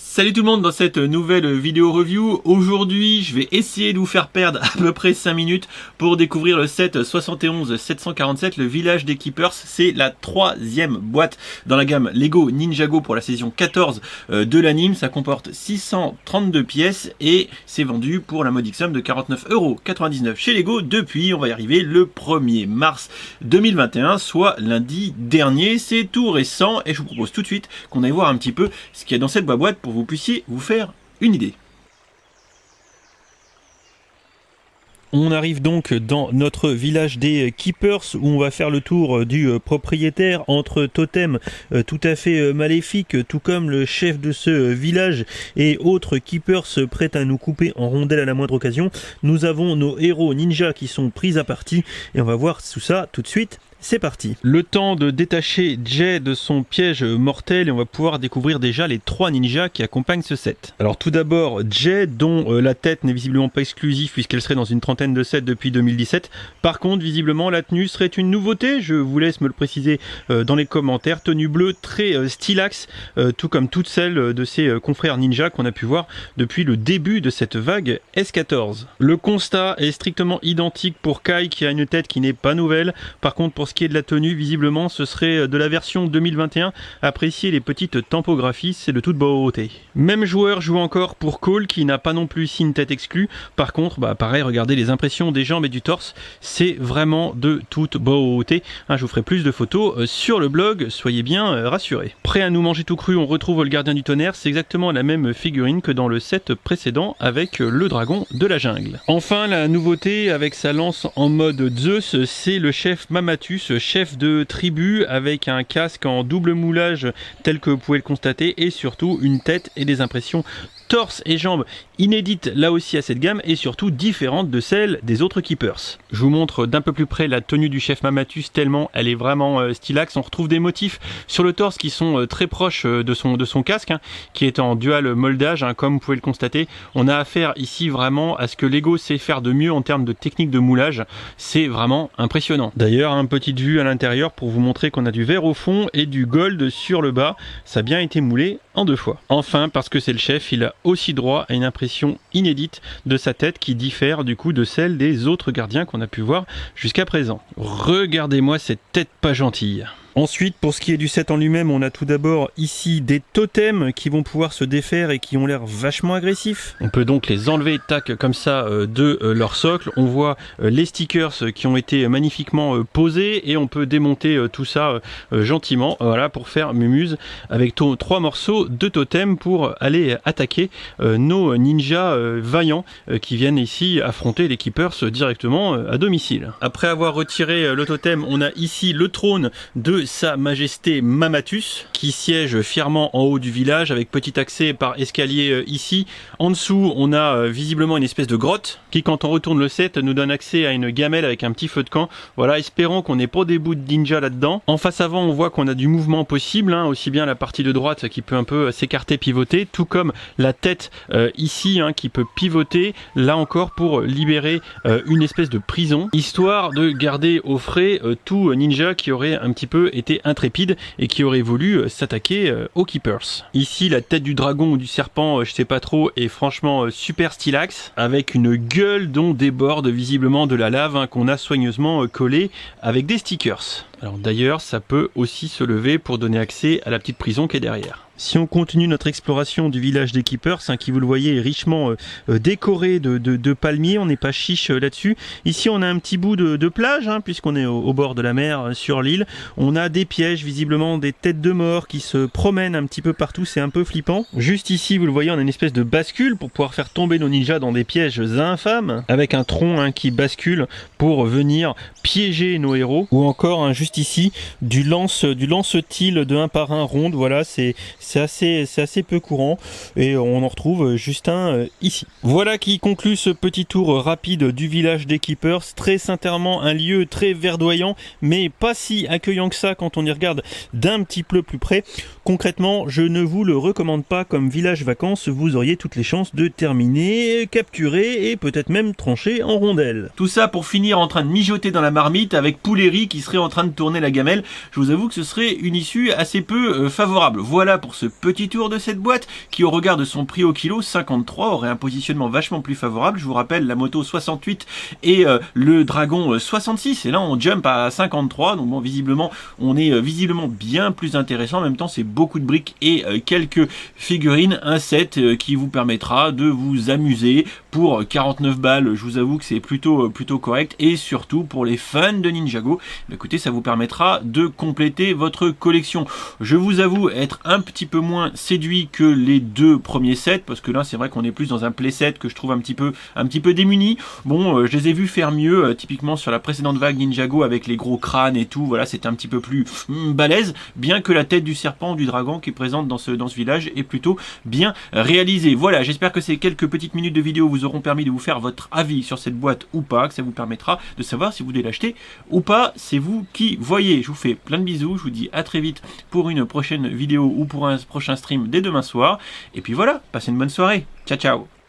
Salut tout le monde dans cette nouvelle vidéo review. Aujourd'hui, je vais essayer de vous faire perdre à peu près 5 minutes pour découvrir le set 71 747, le village des Keepers. C'est la troisième boîte dans la gamme Lego Ninjago pour la saison 14 de l'anime. Ça comporte 632 pièces et c'est vendu pour la modique somme de 49,99 € chez Lego depuis, on va y arriver, le 1er mars 2021, soit lundi dernier. C'est tout récent et je vous propose tout de suite qu'on aille voir un petit peu ce qu'il y a dans cette boîte pour vous puissiez vous faire une idée. On arrive donc dans notre village des Keepers où on va faire le tour du propriétaire entre totems tout à fait maléfiques, tout comme le chef de ce village et autres Keepers prêts à nous couper en rondelles à la moindre occasion. Nous avons nos héros ninja qui sont pris à partie et on va voir tout ça tout de suite. C'est parti. Le temps de détacher Jay de son piège mortel et on va pouvoir découvrir déjà les 3 ninjas qui accompagnent ce set. Alors tout d'abord Jay, dont la tête n'est visiblement pas exclusive puisqu'elle serait dans une trentaine de sets depuis 2017. Par contre visiblement la tenue serait une nouveauté, je vous laisse me le préciser dans les commentaires. Tenue bleue très stylax, tout comme toutes celles de ses confrères ninja qu'on a pu voir depuis le début de cette vague S14. Le constat est strictement identique pour Kai qui a une tête qui n'est pas nouvelle. Par contre pour ce qui est de la tenue, visiblement ce serait de la version 2021. Appréciez les petites tampographies, c'est de toute beauté. Même joueur joue encore pour Cole qui n'a pas non plus ici une tête exclue. Par contre, pareil, regardez les impressions des jambes et du torse, c'est vraiment de toute beauté. Je vous ferai plus de photos sur le blog, soyez bien rassurés. Prêt à nous manger tout cru, on retrouve le gardien du tonnerre, c'est exactement la même figurine que dans le set précédent avec le dragon de la jungle. Enfin, la nouveauté avec sa lance en mode Zeus, c'est le chef Mamatus, chef de tribu avec un casque en double moulage tel que vous pouvez le constater et surtout une tête et des impressions torse et jambes inédites là aussi à cette gamme et surtout différentes de celles des autres Keepers. Je vous montre d'un peu plus près la tenue du chef Mamatus tellement elle est vraiment stylax. On retrouve des motifs sur le torse qui sont très proches de son casque qui est en dual moldage comme vous pouvez le constater. On a affaire ici vraiment à ce que Lego sait faire de mieux en termes de technique de moulage. C'est vraiment impressionnant. D'ailleurs, une petite vue à l'intérieur pour vous montrer qu'on a du vert au fond et du gold sur le bas. Ça a bien été moulé en 2 fois. Enfin, parce que c'est le chef, il a aussi droit à une impression inédite de sa tête qui diffère du coup de celle des autres gardiens qu'on a pu voir jusqu'à présent. Regardez-moi cette tête pas gentille. Ensuite, pour ce qui est du set en lui-même, on a tout d'abord ici des totems qui vont pouvoir se défaire et qui ont l'air vachement agressifs. On peut donc les enlever, tac, comme ça, de leur socle. On voit les stickers qui ont été magnifiquement posés et on peut démonter tout ça gentiment, voilà, pour faire mumuse avec 3 morceaux de totems pour aller attaquer nos ninjas vaillants qui viennent ici affronter les Keepers directement à domicile. Après avoir retiré le totem, on a ici le trône de Sa Majesté Mamatus qui siège fièrement en haut du village avec petit accès par escalier ici. En dessous on a visiblement une espèce de grotte qui, quand on retourne le set, nous donne accès à une gamelle avec un petit feu de camp. Voilà, espérons qu'on n'ait pas des bouts de ninja là-dedans. En face avant on voit qu'on a du mouvement possible, aussi bien la partie de droite qui peut un peu s'écarter, pivoter, tout comme la tête ici qui peut pivoter là encore pour libérer une espèce de prison, histoire de garder au frais tout ninja qui aurait un petit peu été intrépide et qui aurait voulu s'attaquer aux Keepers. Ici la tête du dragon ou du serpent, je sais pas trop, est franchement super stylax avec une gueule dont déborde visiblement de la lave qu'on a soigneusement collée avec des stickers. Alors d'ailleurs ça peut aussi se lever pour donner accès à la petite prison qui est derrière. Si on continue notre exploration du village des Keepers, qui vous le voyez est richement décoré de palmiers, on n'est pas chiche là-dessus. Ici on a un petit bout de plage, puisqu'on est au bord de la mer sur l'île. On a des pièges, visiblement des têtes de mort qui se promènent un petit peu partout, c'est un peu flippant. Juste ici vous le voyez, on a une espèce de bascule pour pouvoir faire tomber nos ninjas dans des pièges infâmes, avec un tronc qui bascule pour venir piéger nos héros. Ou encore juste ici du lance-til de 1 par 1 ronde, voilà, c'est assez peu courant et on en retrouve juste un ici. Voilà qui conclut ce petit tour rapide du village des Keepers. Très sincèrement un lieu très verdoyant mais pas si accueillant que ça quand on y regarde d'un petit peu plus près. Concrètement, je ne vous le recommande pas comme village vacances, vous auriez toutes les chances de terminer, capturer et peut-être même trancher en rondelles. Tout ça pour finir en train de mijoter dans la marmite avec Pouléry qui serait en train de tourner la gamelle. Je vous avoue que ce serait une issue assez peu favorable. Voilà pour ce ce petit tour de cette boîte qui, au regard de son prix au kilo, 53, aurait un positionnement vachement plus favorable. Je vous rappelle, la moto 68 et le Dragon 66, et là on jump à 53, donc bon, visiblement on est visiblement bien plus intéressant. En même temps, c'est beaucoup de briques et quelques figurines, un set qui vous permettra de vous amuser pour 49 balles. Je vous avoue que c'est plutôt correct, et surtout pour les fans de Ninjago, écoutez, ça vous permettra de compléter votre collection. Je vous avoue être un petit peu moins séduit que les deux premiers sets, parce que là c'est vrai qu'on est plus dans un playset que je trouve un petit peu démuni. Bon, je les ai vus faire mieux, typiquement sur la précédente vague Ninjago avec les gros crânes et tout, voilà, c'était un petit peu plus balèze, bien que la tête du serpent, du dragon qui est présente dans ce village est plutôt bien réalisée. Voilà, j'espère que ces quelques petites minutes de vidéo vous auront permis de vous faire votre avis sur cette boîte ou pas, que ça vous permettra de savoir si vous devez l'acheter ou pas. C'est vous qui voyez. Je vous fais plein de bisous, je vous dis à très vite pour une prochaine vidéo ou pour un prochain stream dès demain soir, et puis voilà, passez une bonne soirée, ciao ciao.